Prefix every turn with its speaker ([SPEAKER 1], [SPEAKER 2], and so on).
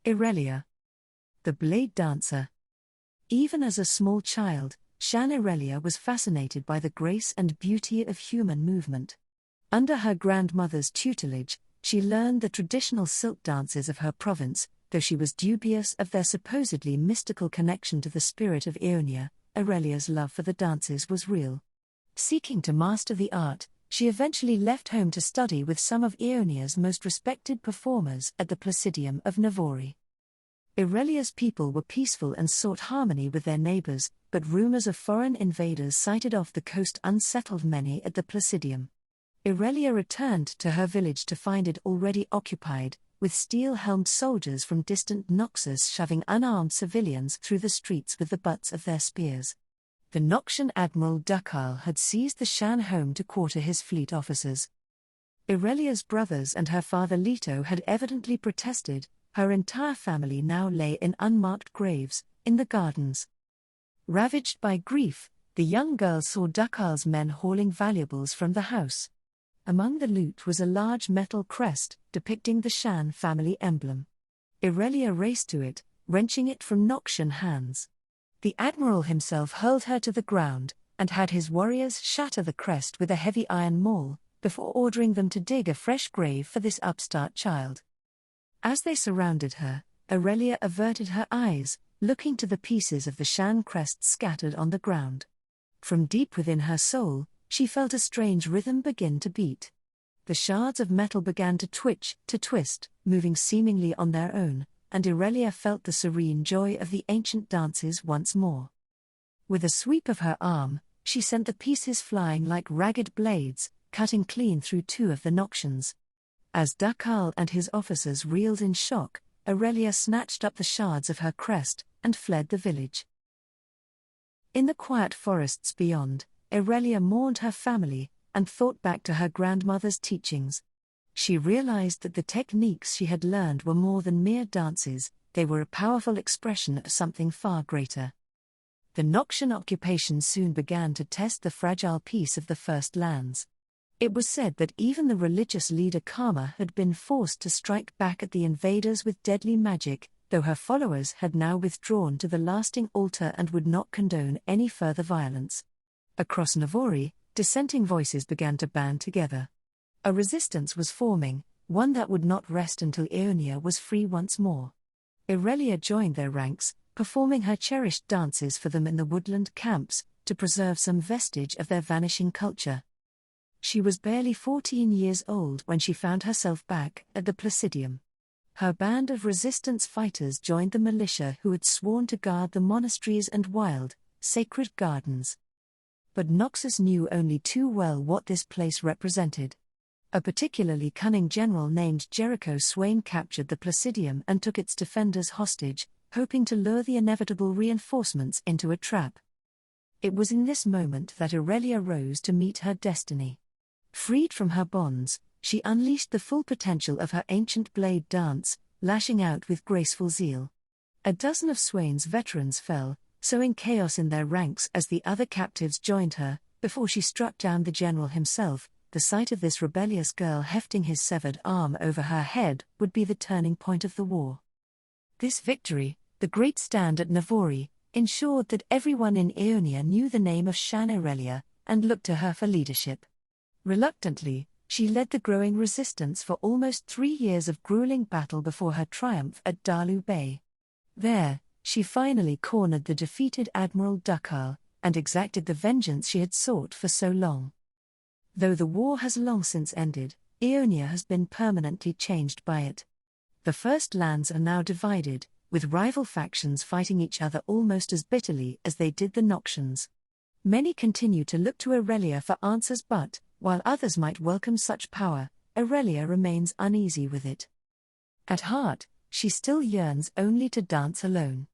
[SPEAKER 1] Irelia, the blade dancer. Even as a small child, Shan Irelia was fascinated by the grace and beauty of human movement. Under her grandmother's tutelage, she learned the traditional silk dances of her province, though she was dubious of their supposedly mystical connection to the spirit of Ionia. Irelia's love for the dances was real. Seeking to master the art, she eventually left home to study with some of Ionia's most respected performers at the Placidium of Navori. Irelia's people were peaceful and sought harmony with their neighbors, but rumors of foreign invaders sighted off the coast unsettled many at the Placidium. Irelia returned to her village to find it already occupied, with steel-helmed soldiers from distant Noxus shoving unarmed civilians through the streets with the butts of their spears. The Noxian Admiral Dukal had seized the Shan home to quarter his fleet officers. Irelia's brothers and her father Leto had evidently protested. Her entire family now lay in unmarked graves, in the gardens. Ravaged by grief, the young girl saw Dukal's men hauling valuables from the house. Among the loot was a large metal crest, depicting the Shan family emblem. Irelia raced to it, wrenching it from Noxian hands. The admiral himself hurled her to the ground, and had his warriors shatter the crest with a heavy iron maul, before ordering them to dig a fresh grave for this upstart child. As they surrounded her, Irelia averted her eyes, looking to the pieces of the Shan crest scattered on the ground. From deep within her soul, she felt a strange rhythm begin to beat. The shards of metal began to twitch, to twist, moving seemingly on their own, and Irelia felt the serene joy of the ancient dances once more. With a sweep of her arm, she sent the pieces flying like ragged blades, cutting clean through two of the Noxians. As Dukal and his officers reeled in shock, Irelia snatched up the shards of her crest, and fled the village. In the quiet forests beyond, Irelia mourned her family, and thought back to her grandmother's teachings. She realized that the techniques she had learned were more than mere dances, they were a powerful expression of something far greater. The Noxian occupation soon began to test the fragile peace of the First Lands. It was said that even the religious leader Karma had been forced to strike back at the invaders with deadly magic, though her followers had now withdrawn to the lasting altar and would not condone any further violence. Across Navori, dissenting voices began to band together. A resistance was forming, one that would not rest until Ionia was free once more. Irelia joined their ranks, performing her cherished dances for them in the woodland camps, to preserve some vestige of their vanishing culture. She was barely 14 years old when she found herself back at the Placidium. Her band of resistance fighters joined the militia who had sworn to guard the monasteries and wild, sacred gardens. But Noxus knew only too well what this place represented. A particularly cunning general named Jericho Swain captured the Placidium and took its defenders hostage, hoping to lure the inevitable reinforcements into a trap. It was in this moment that Irelia rose to meet her destiny. Freed from her bonds, she unleashed the full potential of her ancient blade dance, lashing out with graceful zeal. A dozen of Swain's veterans fell, sowing chaos in their ranks as the other captives joined her, before she struck down the general himself. The sight of this rebellious girl hefting his severed arm over her head would be the turning point of the war. This victory, the great stand at Navori, ensured that everyone in Ionia knew the name of Shan Irelia, and looked to her for leadership. Reluctantly, she led the growing resistance for almost 3 years of grueling battle before her triumph at Dalu Bay. There, she finally cornered the defeated Admiral Dukal, and exacted the vengeance she had sought for so long. Though the war has long since ended, Ionia has been permanently changed by it. The First Lands are now divided, with rival factions fighting each other almost as bitterly as they did the Noxians. Many continue to look to Irelia for answers, but, while others might welcome such power, Irelia remains uneasy with it. At heart, she still yearns only to dance alone.